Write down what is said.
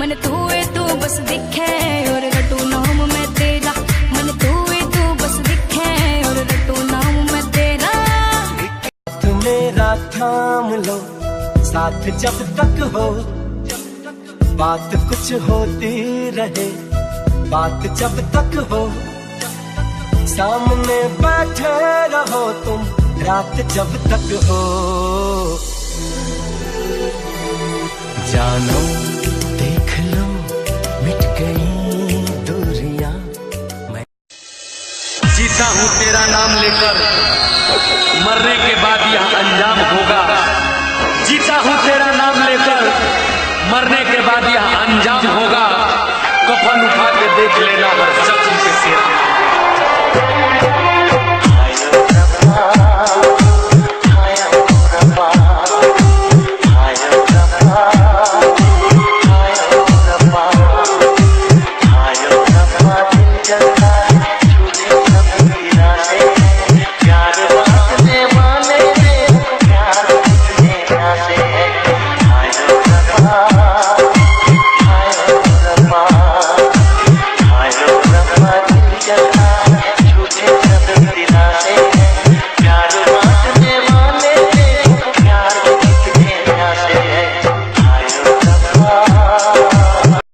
मन तू है तू बस दिखे और रटू नाम मैं तेरा, मन तू है तू बस दिखे और रटू नाम मैं तेरा। मेरा थाम लो साथ जब तक हो, बात कुछ होती रहे बात जब तक हो, सामने बैठे रहो तुम रात जब तक हो। जानो देख लो मिट गई दूरियां। मैं जीता हूँ तेरा नाम लेकर, मरने के बाद यह अंजाम होगा। जीता हूँ तेरा नाम लेकर, मरने के बाद यह अंजाम होगा। कफन उठा के देख लेना और जख्म के सिर